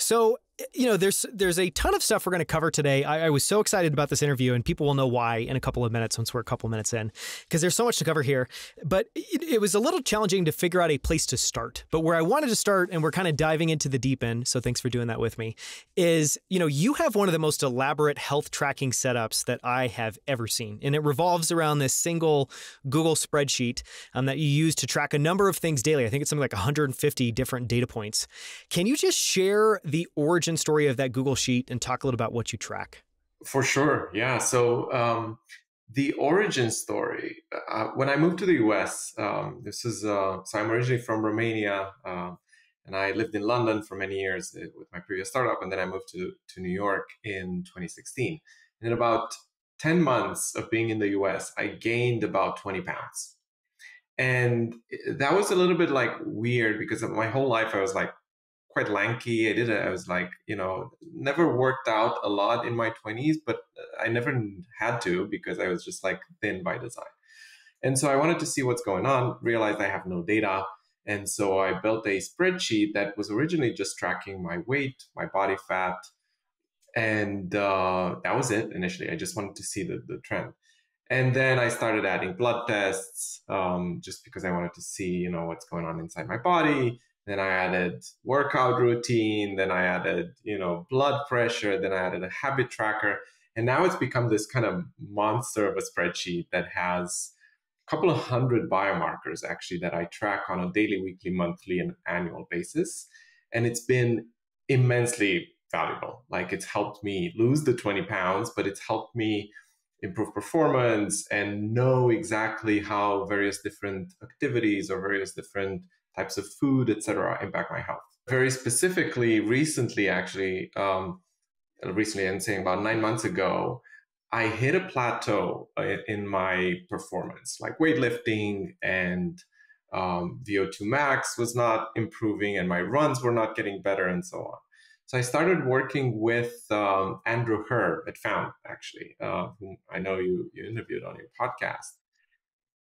So, there's a ton of stuff we're going to cover today. I was so excited about this interview, and people will know why in a couple of minutes once we're a couple minutes in, because there's so much to cover here. But it was a little challenging to figure out a place to start. But where I wanted to start, and we're kind of diving into the deep end, so thanks for doing that with me, is, you have one of the most elaborate health tracking setups that I have ever seen. And it revolves around this single Google spreadsheet that you use to track a number of things daily. I think it's something like 150 different data points. Can you just share the origin story of that Google Sheet and talk a little about what you track? For sure. Yeah. So the origin story, when I moved to the US, so I'm originally from Romania, and I lived in London for many years with my previous startup. And then I moved to New York in 2016. And in about 10 months of being in the US, I gained about 20 pounds. And that was a little bit like weird because of my whole life I was like quite lanky. I was like, never worked out a lot in my 20s, but I never had to because I was just like thin by design. And so I wanted to see what's going on, realized I have no data. And so I built a spreadsheet that was originally just tracking my weight, my body fat. And that was it initially. I just wanted to see the trend. And then I started adding blood tests just because I wanted to see, what's going on inside my body. Then I added workout routine. Then I added, blood pressure. Then I added a habit tracker. And now it's become this kind of monster of a spreadsheet that has a couple of hundred biomarkers actually that I track on a daily, weekly, monthly, and annual basis. And it's been immensely valuable. Like it's helped me lose the 20 pounds, but it's helped me improve performance and know exactly how various different activities or various different types of food, etc., impact my health. Very specifically, recently, actually, I'm saying about 9 months ago, I hit a plateau in my performance, like weightlifting and VO2 max was not improving and my runs were not getting better and so on. So I started working with Andrew Herr at Found, actually, whom I know you interviewed on your podcast.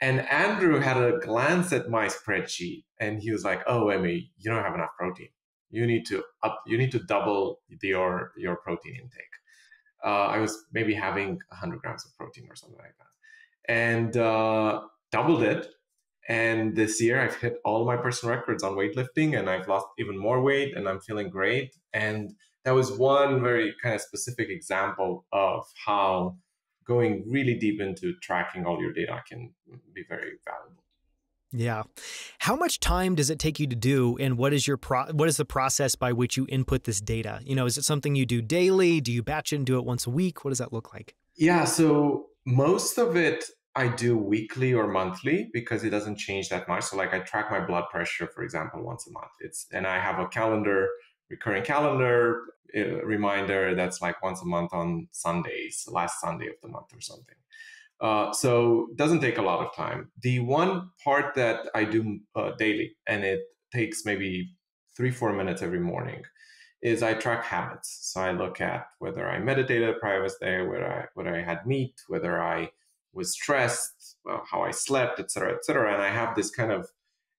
And Andrew had a glance at my spreadsheet and he was like, "Oh, Emi, you don't have enough protein. You need to double your protein intake." I was maybe having 100 grams of protein or something like that, and doubled it. And this year I've hit all my personal records on weightlifting and I've lost even more weight and I'm feeling great. And that was one very kind of specific example of how going really deep into tracking all your data can be very valuable. Yeah. How much time does it take you to do, and what is the process by which you input this data? Is it something you do daily? Do you batch it and do it once a week? What does that look like? Yeah, so most of it I do weekly or monthly because it doesn't change that much. So like I track my blood pressure, for example, once a month. And I have a recurring calendar reminder that's like once a month on Sundays, last Sunday of the month or something. So it doesn't take a lot of time. The one part that I do daily, and it takes maybe 3-4 minutes every morning, is I track habits. So I look at whether I meditated prior was there, whether I had meat, whether I was stressed, how I slept, et cetera, et cetera. And I have this kind of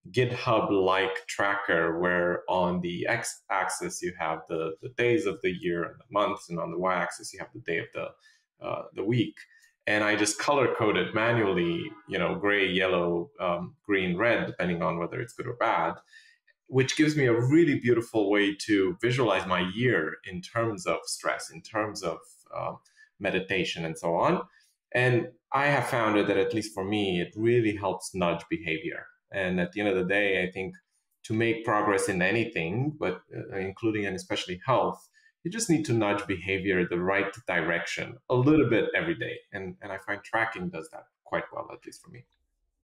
GitHub-like tracker where on the x-axis you have the days of the year and the months, and on the y-axis you have the day of the week. And I just color code it manually, gray, yellow, green, red, depending on whether it's good or bad, which gives me a really beautiful way to visualize my year in terms of stress, in terms of meditation and so on. And I have found that at least for me, it really helps nudge behavior. And at the end of the day, I think to make progress in anything, but including and especially health, you just need to nudge behavior the right direction a little bit every day. And I find tracking does that quite well, at least for me.